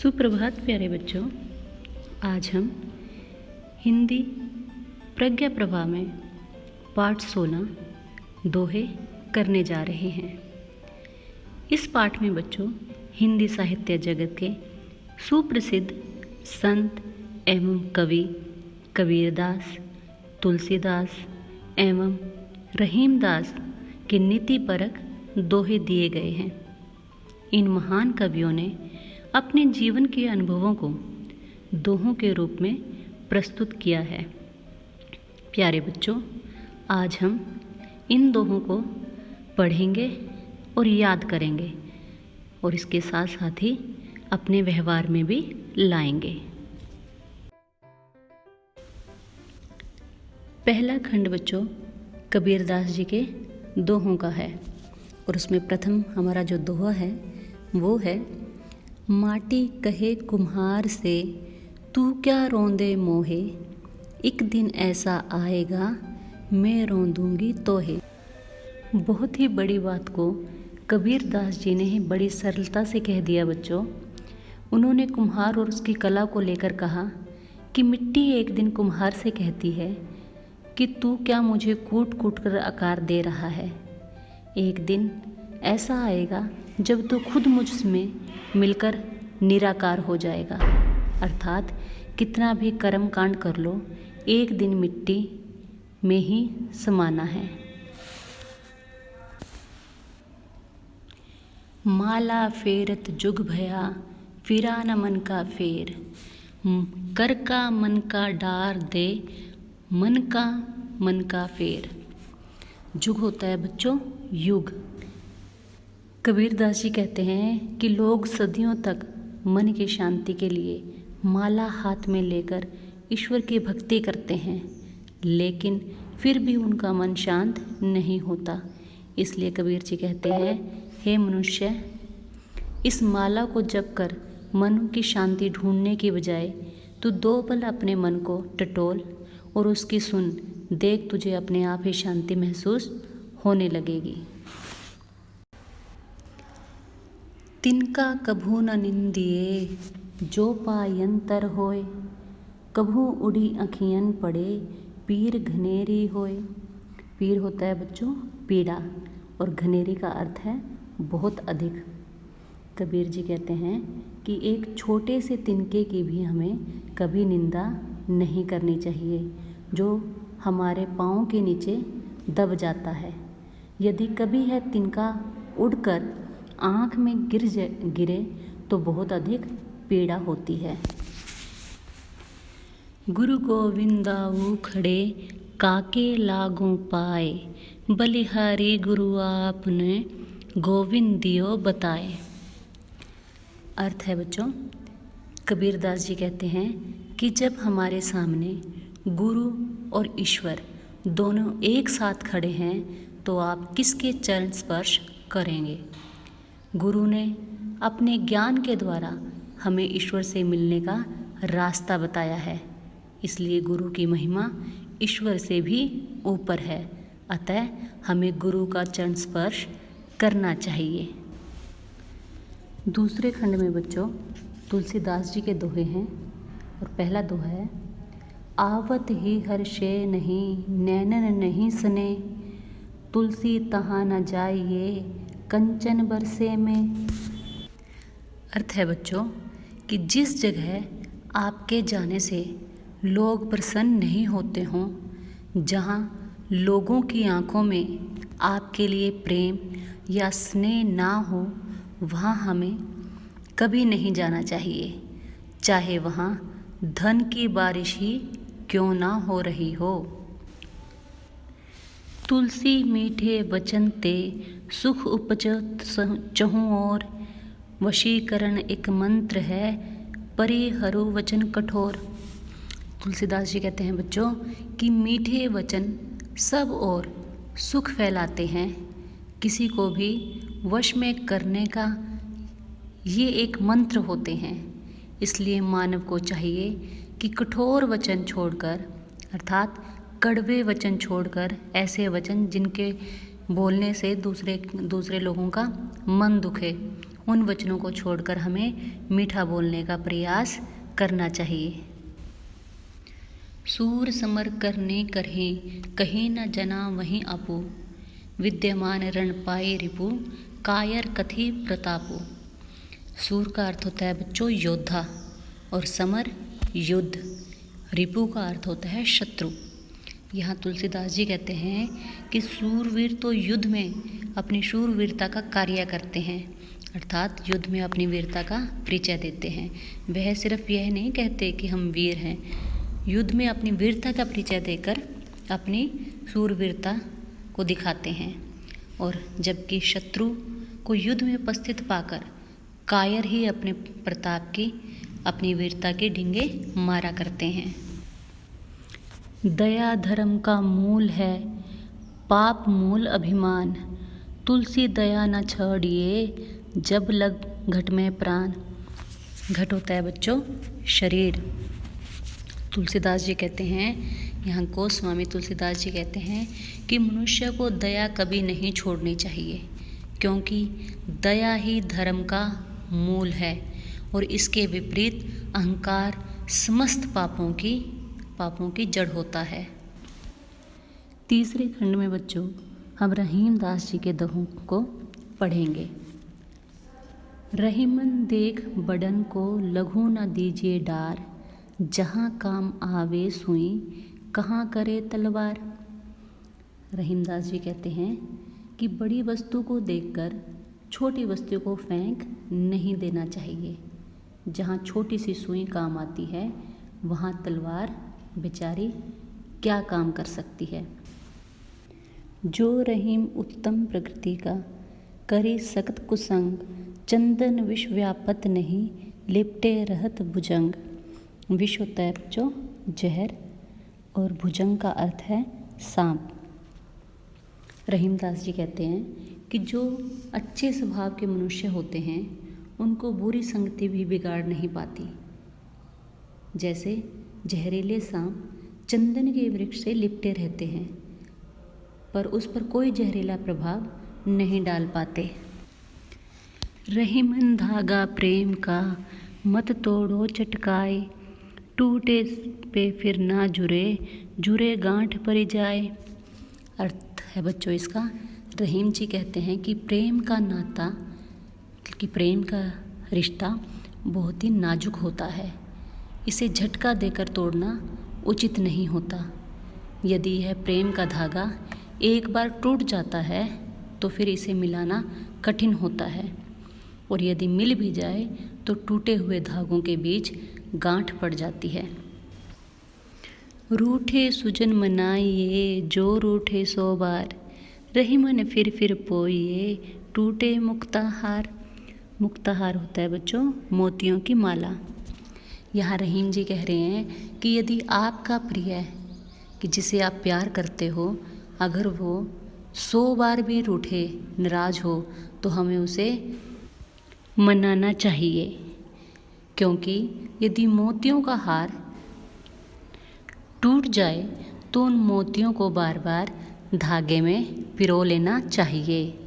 सुप्रभात प्यारे बच्चों। आज हम हिंदी प्रज्ञा प्रवाह में पाठ 16 दोहे करने जा रहे हैं। इस पाठ में बच्चों हिंदी साहित्य जगत के सुप्रसिद्ध संत एवं कवि कबीरदास, तुलसीदास एवं रहीमदास के नीतिपरक दोहे दिए गए हैं। इन महान कवियों ने अपने जीवन के अनुभवों को दोहों के रूप में प्रस्तुत किया है। प्यारे बच्चों, आज हम इन दोहों को पढ़ेंगे और याद करेंगे और इसके साथ साथ ही अपने व्यवहार में भी लाएंगे। पहला खंड बच्चों कबीरदास जी के दोहों का है और उसमें प्रथम हमारा जो दोहा है वो है, माटी कहे कुम्हार से तू क्या रोंदे मोहे, एक दिन ऐसा आएगा मैं रोंदूंगी तोहे। बहुत ही बड़ी बात को कबीरदास जी ने ही बड़ी सरलता से कह दिया बच्चों। उन्होंने कुम्हार और उसकी कला को लेकर कहा कि मिट्टी एक दिन कुम्हार से कहती है कि तू क्या मुझे कूट कूट कर आकार दे रहा है। एक दिन ऐसा आएगा जब तू खुद मुझमें मिलकर निराकार हो जाएगा। अर्थात कितना भी कर्म कांड कर लो, एक दिन मिट्टी में ही समाना है। माला फेरत जुग भया फिरा न मन का फेर, कर का मन का डार दे मन का फेर। जुग होता है बच्चों युग। कबीरदास जी कहते हैं कि लोग सदियों तक मन की शांति के लिए माला हाथ में लेकर ईश्वर की भक्ति करते हैं, लेकिन फिर भी उनका मन शांत नहीं होता। इसलिए कबीर जी कहते हैं, हे मनुष्य, इस माला को जप कर मन की शांति ढूंढने की बजाय तू 2 पल अपने मन को टटोल और उसकी सुन, देख तुझे अपने आप ही शांति महसूस होने लगेगी। तिनका कभू न निंदिए जो पायंतर होए, कभू उड़ी अखियन पड़े पीर घनेरी होए। पीर होता है बच्चों पीड़ा और घनेरी का अर्थ है बहुत अधिक। कबीर जी कहते हैं कि एक छोटे से तिनके की भी हमें कभी निंदा नहीं करनी चाहिए जो हमारे पाँव के नीचे दब जाता है। यदि कभी है तिनका उड़कर आँख में गिरे तो बहुत अधिक पीड़ा होती है। गुरु गोविंदाऊ खड़े काके लागू पाए, बलिहारी गुरु आपने गोविंद दियो बताए। अर्थ है बच्चों, कबीरदास जी कहते हैं कि जब हमारे सामने गुरु और ईश्वर दोनों एक साथ खड़े हैं तो आप किसके चरण स्पर्श करेंगे। गुरु ने अपने ज्ञान के द्वारा हमें ईश्वर से मिलने का रास्ता बताया है, इसलिए गुरु की महिमा ईश्वर से भी ऊपर है। अतः हमें गुरु का चरण स्पर्श करना चाहिए। दूसरे खंड में बच्चों तुलसीदास जी के दोहे हैं और पहला दोहा है, आवत ही हर्षे नहीं नैनन नहीं सने, तुलसी तहाँ न जाइए कंचन बरसे में। अर्थ है बच्चों कि जिस जगह आपके जाने से लोग प्रसन्न नहीं होते हों, जहाँ लोगों की आंखों में आपके लिए प्रेम या स्नेह ना हो, वहाँ हमें कभी नहीं जाना चाहिए, चाहे वहाँ धन की बारिश ही क्यों ना हो रही हो। तुलसी मीठे वचन ते सुख उपजत चहु और, वशीकरण एक मंत्र है परिहरु वचन कठोर। तुलसीदास जी कहते हैं बच्चों कि मीठे वचन सब और सुख फैलाते हैं। किसी को भी वश में करने का ये एक मंत्र होते हैं। इसलिए मानव को चाहिए कि कठोर वचन छोड़कर, अर्थात कड़वे वचन छोड़कर ऐसे वचन जिनके बोलने से दूसरे लोगों का मन दुखे, उन वचनों को छोड़कर हमें मीठा बोलने का प्रयास करना चाहिए। सूर समर करने करें कहीं न जना वहीं आपू, विद्यमान रण पाए रिपु, कायर कथि प्रतापु। सूर का अर्थ होता है बच्चों योद्धा, और समर युद्ध, रिपु का अर्थ होता है शत्रु। यहाँ तुलसीदास जी कहते हैं कि सूरवीर तो युद्ध में अपनी शूरवीरता का कार्य करते हैं, अर्थात युद्ध में अपनी वीरता का परिचय देते हैं। वह सिर्फ यह नहीं कहते कि हम वीर हैं, युद्ध में अपनी वीरता का परिचय देकर अपनी शूरवीरता को दिखाते हैं। और जबकि शत्रु को युद्ध में उपस्थित पाकर कायर ही अपने प्रताप की, अपनी वीरता के ढींगे मारा करते हैं। दया धर्म का मूल है, पाप मूल अभिमान, तुलसी दया न छोड़िए, जब लग घट में प्राण। घट होता है बच्चों शरीर। तुलसीदास जी कहते हैं, यहाँ गोस्वामी तुलसीदास जी कहते हैं कि मनुष्य को दया कभी नहीं छोड़नी चाहिए, क्योंकि दया ही धर्म का मूल है और इसके विपरीत अहंकार समस्त पापों की जड़ होता है। तीसरे खंड में बच्चों हम रहीमदास जी के दोहों को पढ़ेंगे। रहीमन देख बड़न को लघु न दीजिए डार, जहाँ काम आवे सुई कहाँ करे तलवार। रहीमदास जी कहते हैं कि बड़ी वस्तु को देखकर छोटी वस्तु को फेंक नहीं देना चाहिए। जहाँ छोटी सी सुई काम आती है वहाँ तलवार बेचारी क्या काम कर सकती है। जो रहीम उत्तम प्रकृति का, करे सख्त कुसंग, चंदन विष व्यापत नहीं, लिपटे रहत भुजंग। विष होता है बच्चों जहर और भुजंग का अर्थ है सांप। रहीमदास जी कहते हैं कि जो अच्छे स्वभाव के मनुष्य होते हैं उनको बुरी संगति भी बिगाड़ नहीं पाती। जैसे जहरीले सांप चंदन के वृक्ष से लिपटे रहते हैं पर उस पर कोई जहरीला प्रभाव नहीं डाल पाते। रहीमन धागा प्रेम का, मत तोड़ो चटकाए, टूटे पे फिर ना जुरे, जुरे गांठ पड़ जाए। अर्थ है बच्चों इसका, रहीम जी कहते हैं कि प्रेम का नाता, कि प्रेम का रिश्ता बहुत ही नाजुक होता है, इसे झटका देकर तोड़ना उचित नहीं होता। यदि यह प्रेम का धागा एक बार टूट जाता है तो फिर इसे मिलाना कठिन होता है, और यदि मिल भी जाए तो टूटे हुए धागों के बीच गांठ पड़ जाती है। रूठे सुजन मनाइए, जो रूठे सो बार, रहीमन फिर पोइए, टूटे मुक्ताहार। मुक्ताहार होता है बच्चों मोतियों की माला। यहाँ रहीम जी कह रहे हैं कि यदि आपका प्रिय, कि जिसे आप प्यार करते हो, अगर वो 100 बार भी रूठे नाराज हो तो हमें उसे मनाना चाहिए, क्योंकि यदि मोतियों का हार टूट जाए तो उन मोतियों को बार बार धागे में पिरो लेना चाहिए।